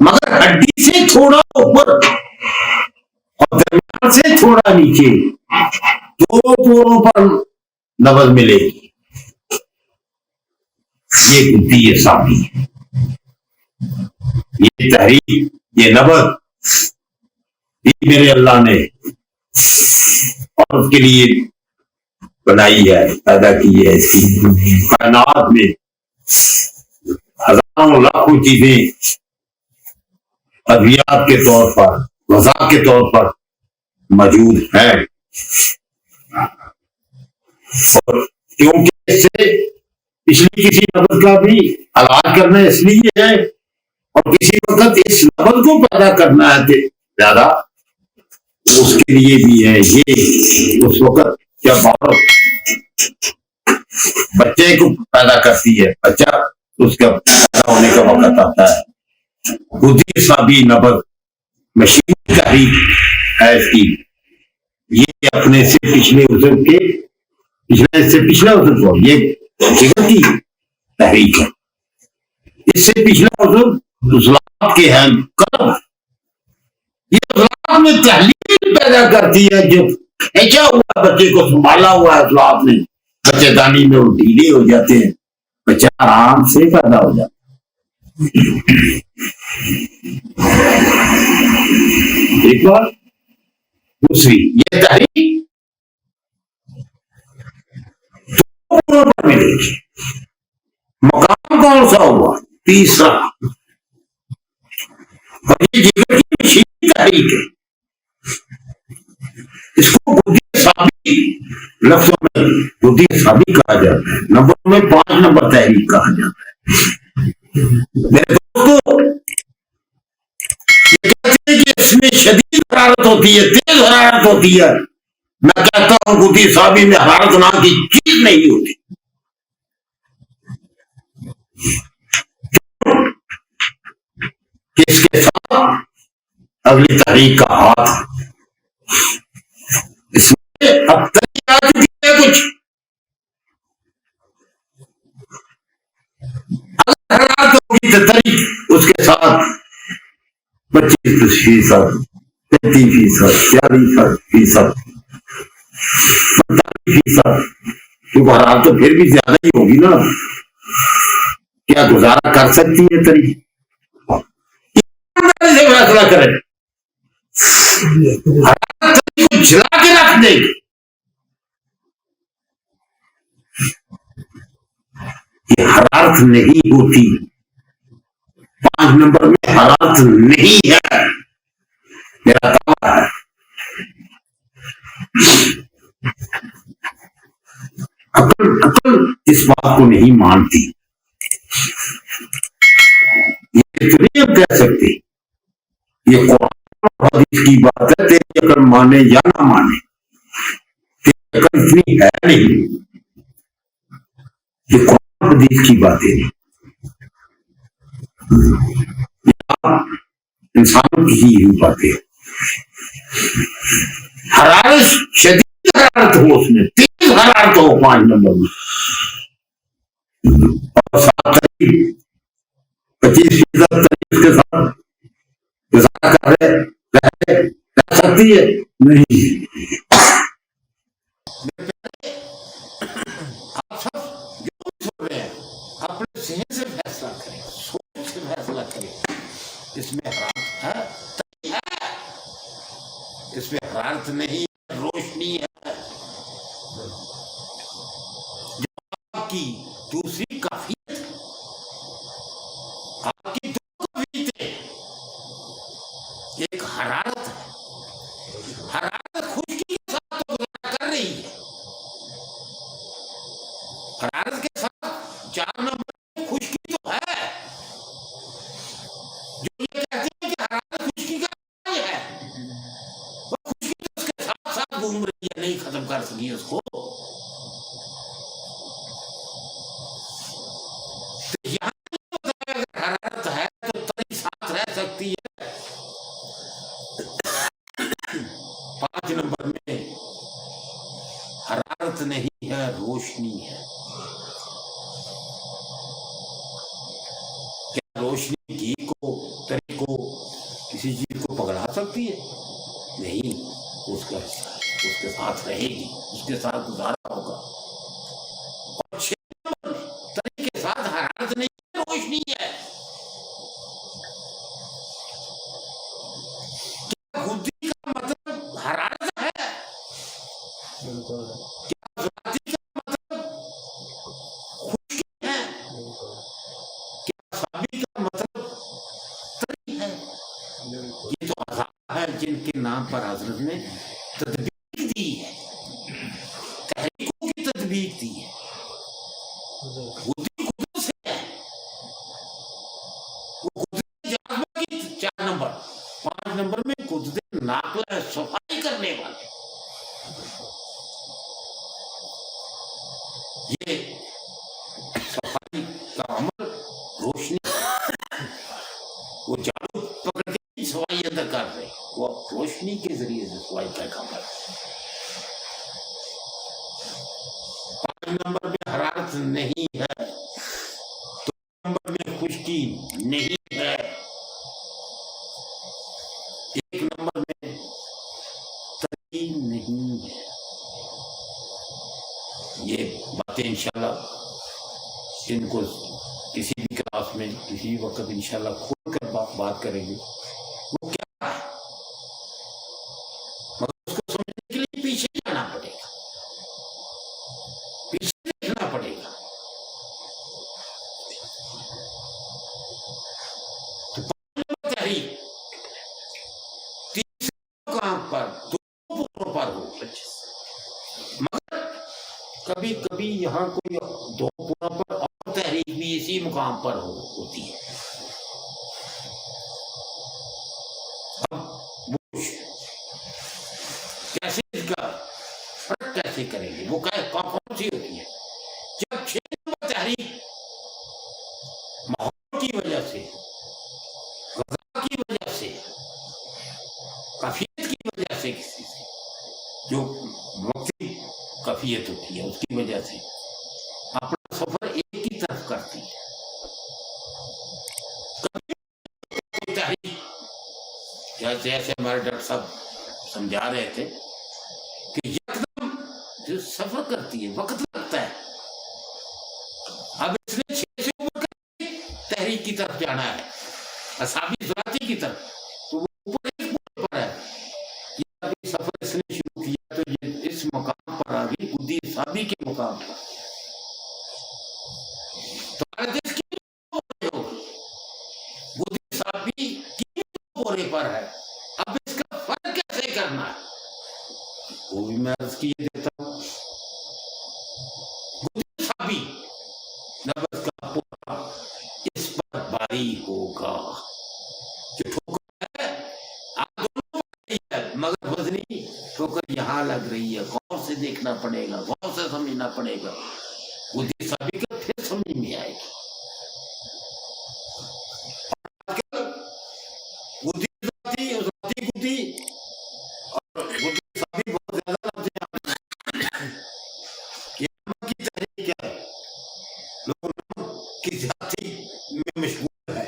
مگر ہڈی سے تھوڑا اوپر اور درمیان سے تھوڑا نیچے دو پوروں پر نبض ملے گی، یہ گدی ثابی ہے، یہ تحریک، یہ نبض یہ میرے اللہ نے عورت کے لیے بنائی ہے، پیدا کی ہے۔ اس کی کائنات میں ہزاروں لاکھوں چیزیں ادویات کے طور پر، غذا کے طور پر موجود ہیں، اور کیونکہ اس سے پچھلی کسی نبض کا بھی علاج کرنا اس لیے ہے، اور کسی وقت اس نبض کو پیدا کرنا ہے زیادہ، اس کے لیے بھی ہے۔ یہ اس وقت جب عورت بچے کو پیدا کرتی ہے، بچہ اس کا پیدا ہونے کا وقت آتا ہے، خودی ثابی نبض مشین تحریک ہے اس کی، یہ اپنے سے پچھلے عضو کے پچھلا عضو کو یہ جگر کی تحریک ہے، اس سے پچھلا عضو عضلات کے ہیں، قلب، یہ عضلات میں تحلیل پیدا کرتی ہے، جو کھینچا ہوا بچے کو سنبھالا ہوا ہے عضلات میں، بچے دانی میں وہ ڈھیلے ہو جاتے ہیں، بچہ آرام سے پیدا ہو جاتا ہے۔ ایک بار دوسری یہ تحریک پر ملے گی، مقام کون سا ہوا؟ تیسرا، اور یہ جگر کی مشین تحریک ہے، اس کو گدی ثابی لفظوں میں گدی ثابی کہا جاتا ہے، نمبر میں 5 نمبر تحریک کہا جاتا ہے۔ میرے دوستو، یہ کہتے ہیں کہ اس میں شدید حرارت ہوتی ہے، تیز حرارت ہوتی ہے، میں کہتا ہوں گدی ثابی میں حرارت نام کی چیز نہیں ہوتی، کہ اس کے ساتھ اگلی تحریک کا ہاتھ، اس میں اب تحریک آ چکی ہے کچھ، اگر حرارت ہوگی تو تحریک اس کے ساتھ 25%، 33%، 40%، 45%، کیونکہ حرارت تو پھر بھی زیادہ ہی ہوگی نا، کیا گزارا کر سکتی ہے تحریک؟ سے فیصلہ کرے، حرارت کو جلا کے رکھ دے گی، یہ حرارت نہیں ہوتی، 5 نمبر میں حرارت نہیں ہے، میرا دعویٰ ہے۔ عقل اس بات کو نہیں مانتی، یہ تو نہیں ہم کہہ سکتے، یہ قرآن اور حدیث کی بات ہے، تیری عقل مانے یا نہ مانے، تیری عقل اتنی ہے نہیں، یہ قرآن حدیث کی باتیں ہیں، انسانوں کی ہی باتیں، حرارت شدید حرارت ہو، اس میں تیز حرارت ہو 5 نمبر میں، اور ساتھ 25% تاریخ کے ساتھ گزارا کر رہ سکتی ہے نہیں۔ آپ سب جو سن رہے ہیں اپنے ذہن سے فیصلہ کریں، سوچ سے فیصلہ کریں، اس میں حرارت ہے، اس میں حرارت نہیں، روشنی ہے، جو آپ کی دوسری کافیت ہے، آپ کی دو کافیت ہے، ایک حرارت ہے، حرارت خشکی کے ساتھ تو گزارا کر رہی ہے، حرارت کے ساتھ 4 نمبر خشکی تو ہے، جو یہ کہتے ہیں کہ حرارت خشکی کا علاج ہے، وہ خشکی تو اس کے ساتھ ساتھ گھوم رہی ہے، نہیں ختم کر سکی اس کو، تو یہاں اگر حرارت ہے تو تری ساتھ رہ سکتی ہے۔ 5 نمبر میں حرارت نہیں ہے، روشنی ہے، کیا روشنی گھی کو اس کا حصہ ہے، اس کے ساتھ رہے گی، اس کے ساتھ گزارا ہوگا. اور 6 نمبر تری کے ساتھ حرارت نہیں ہے، روشنی ہے. کیا خودی کا مطلب حرارت ہے؟ کیا ذاتی کا مطلب خشکی ہے؟ کیا صابی کا مطلب تری ہے؟ یہ تو عذاب ہے جن کے نام پر حضرت نے تدبیر دی ہے، تحریکوں کی تدبیر دی ہے. خودی خود سے ہے، وہ قدرت جاذبہ کی 4 نمبر. 5 نمبر میں قدرت ناقلہ صفائی کرنے والے. یہ صفائی کا عمل روشنی، وہ جادو پکڑ کے صفائی اندر کر رہے، وہ روشنی کے ذریعے سے صفائی کا کام ہے. 5 نمبر میں حرارت نہیں ہے، 2 نمبر میں خشکی نہیں ہے، 1 نمبر میں تری نہیں ہے. یہ باتیں انشاءاللہ ان کو کسی بھی کلاس میں کسی وقت انشاءاللہ کھول کر بات کریں گے. وہ کیا ہے مگر اس کو سمجھنے کے لیے پیچھے جانا پڑے گا، پیچھے دیکھنا پڑے گا. تو تحریر تیسرے مقام پر 2 پوروں پر ہو، مگر کبھی کبھی یہاں کوئی 2 پوروں پر اور تحریک بھی اسی مقام پر ہوتی ہے. اب وہ کیسے اس کا فرق کیسے کریں گے، وہ کون سی ہوتی ہے؟ جب 6 نمبر تحریک ماحول کی وجہ سے، غذا کی وجہ سے، کفیت کی وجہ سے، کسی سے جو وقتی کفیت ہوتی ہے اس کی وجہ سے اپنا سفر ایک کی طرف کرتی ہے. کبھی تحریک جیسے ہمارے ڈاکٹر صاحب سمجھا رہے تھے کہ یکدم جو سفر کرتی ہے وقت لگتا ہے. اب اس نے 6 سے اوپر تحریک کی طرف جانا ہے، اصحابی ذراتی کی طرف، تو وہ اوپر ایک پورے پر ہے. یہ ابھی سفر اس نے شروع کیا تو یہ اس مقام پر آ گئی، خودی اصحابی کے مقام پر. تو حالت اس کی خودی اصحابی کی پورے پر ہے. اب اس کا فرق کیسے کرنا ہے وہ بھی میں عرض کیے دیتا ہوں. خودی اصحابی نبض کا پورا اس پر باری ہوگا. جو ٹھوکر ہے آپ دونوں پر رہی ہے، مگر وزنی ٹھوکر یہاں لگ رہی ہے، غور سے دیکھنا پڑے گا، غور سے سمجھنا پڑے گا. خودی اصحابی کا پھر سمجھ میں آئے گی. خودی ذاتی خودی اور خودی اصحابی بہت زیادہ لفظ ہیں. یہ نمک کی تحریک کیا ہے؟ لوگ نمک کی ذاتی میں مشغول ہے.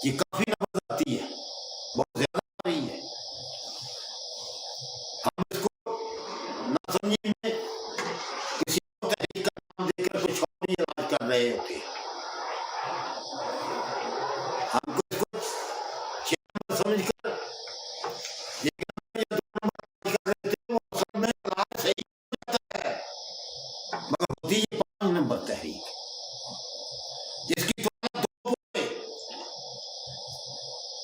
یہ کافی نمک آتی ہے، بہت زیادہ آ رہی ہے. ہم اس کو نہ سمجھیں میں کسی اور تحریک کا نام دے کر کچھ اور علاج کر رہے ہوتے ہیں. ہم کو اس کو 6 نمبر سمجھ کر 1 نمبر یا 2 نمبر کر رہے تھے، وہ اصل میں علاج صحیح ہو جاتا ہے. مگر ہوتی یہ 5 نمبر تحریک جس کی طرح 2 پورے،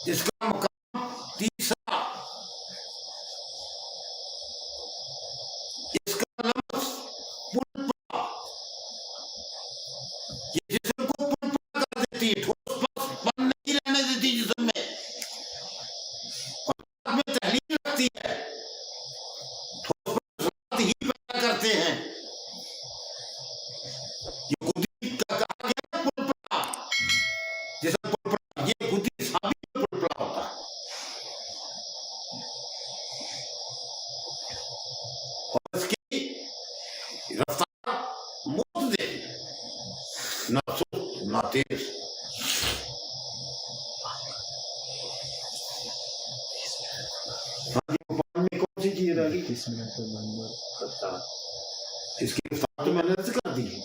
جس کا مقام تیسرا، اس کا رہ گئی. 30 منٹ پہ بند. اس کی رفتار تو میں نے عرض کر دی ہے.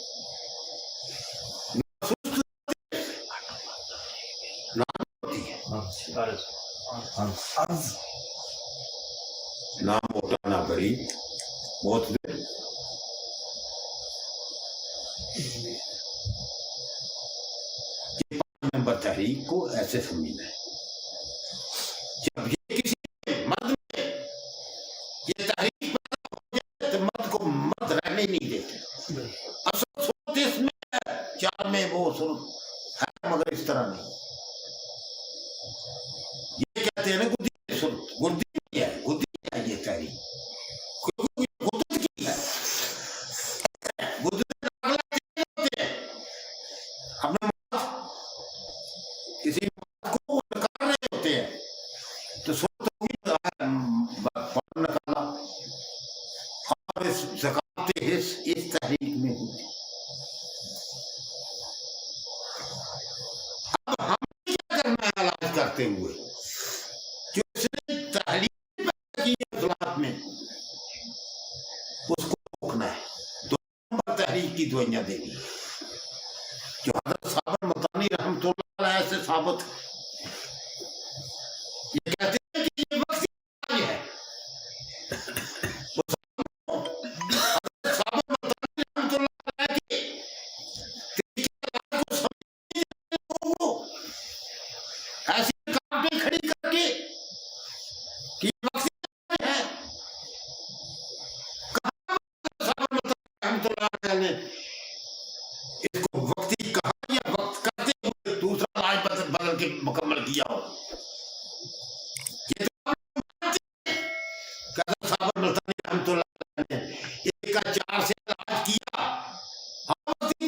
نہ موٹا نہ بڑی موت دے. یہ 5 نمبر تحریک کو ایسے سمجھنا ہے. جب یہ کسی مرد میں یہ تحریک پیدا ہو جائے تو مرد کو مرد رہنے نہیں دیتے. اصل صورت اس میں ہے، 4 میں وہ صورت ہے مگر اس طرح نہیں. یہ کہتے ہیں نا گدی صورت، گدی نہیں ہے، گدی ہے یہ تحریک. گدت کی ہے، گدت ہوتے ہیں اپنے کسی بات کو نکال رہے ہوتے ہیں تو صورت ہوگی پڑھ نکالا. اور اس ثقافت حص اس تحریک میں ہوتی. اب ہم کیا کرنا ہے علاج کرتے ہوئے جو اس نے تحریک پیدا کی ہے اخلاق میں، اس کو روکنا ہے. 2 نمبر تحریک کی دوائیاں دینی جو حضرت صابر مطانی رحمۃ اللہ علیہ سے ثابت ہے. یہ کہتے ہیں کہ یہ وقت ہی ہے. وہ حضرت صابر مطانی رحمۃ اللہ علیہ کے طریقے کو سمجھنے کو ایسی کارٹیں کھڑی کر کے کہ یہ وقت ہی ہے. کہاں صابر مطانی رحمۃ اللہ علیہ نے اس کو وقتی کہا یا وقت کرتے ہوئے دوسرا علاج بدل کے مکمل کیا ہو. یہ تو کہ حضرت صابر ملتانی رحمۃ اللہ علیہ نے 1 کا 4 سے علاج کیا. ہم وقتی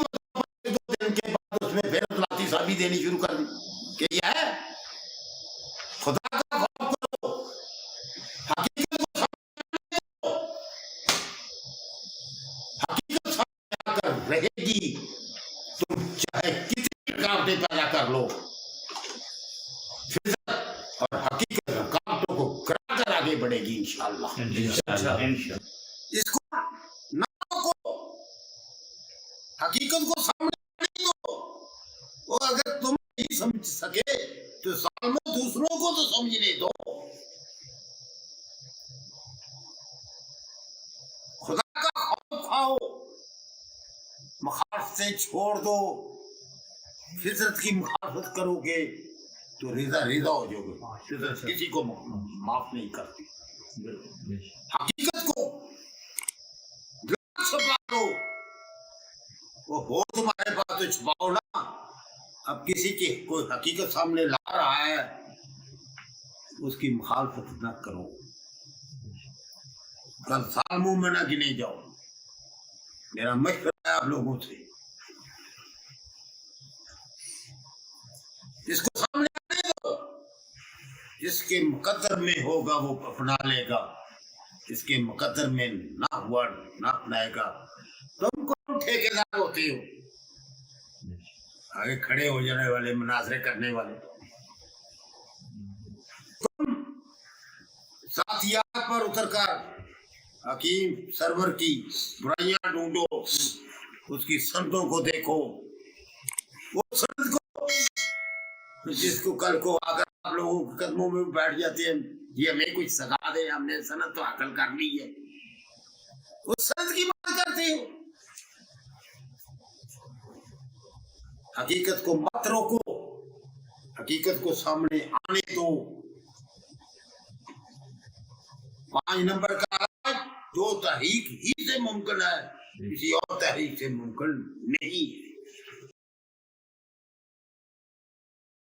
2 دن کے بعد اس میں پھر اطلاعاتی صحابی دینی شروع کر دی کہ یہ ہے. خدا کا خوف کرو، حقیقت کو سامنے دو. حقیقت سامنے آ کر رہے گی، تم چاہے کتنی رکاوٹیں پیدا کر لو، فطرت اور حقیقت رکاوٹوں کو کرا کر آگے بڑھے گی انشاءاللہ. اس کو نہ روکو، حقیقت کو سامنے نہیں دو. وہ اگر تم نہیں سمجھ سکے تو ظالموں دوسروں کو تو سمجھنے دو. خدا کا خوف کھاؤ، مخالفتیں چھوڑ دو. فطرت کی مخالفت کرو گے تو رضا ہو جاؤ گے. فطرت کسی کو معاف نہیں کرتی. حقیقت کو چھپا دو. وہ ہو تمہارے پاس تو چھپاؤ نا. اب کسی کی کوئی حقیقت سامنے لا رہا ہے اس کی مخالفت نہ کرو. کل ظالموں میں نہ گنے جاؤ. میرا مشورہ ہے آپ لوگوں سے، جس کو سامنے آنے دو. جس کے مقدر میں ہوگا وہ اپنا لے گا، جس کے مقدر میں نہ ہوا نہ اپنائے گا. تم کون ٹھیکیدار ہوتے ہو آگے کھڑے ہو جانے والے، مناظرے کرنے والے؟ تم ساتھیات پر اتر کر حکیم سرور کی برائیاں ڈھونڈو، اس کی سندوں کو دیکھو. وہ سند کو جس کو کل کو آ کر آپ لوگوں کے قدموں میں بیٹھ جاتے ہیں، یہ ہمیں کچھ سزا دے، ہم نے سند تو حاصل کر لی ہے. اس سند کی بات کرتے ہو. حقیقت کو مت روکو، حقیقت کو سامنے آنے دو. 5 نمبر کا علاج جو تحریک ہی سے ممکن ہے، کسی اور تحریک سے ممکن نہیں ہے.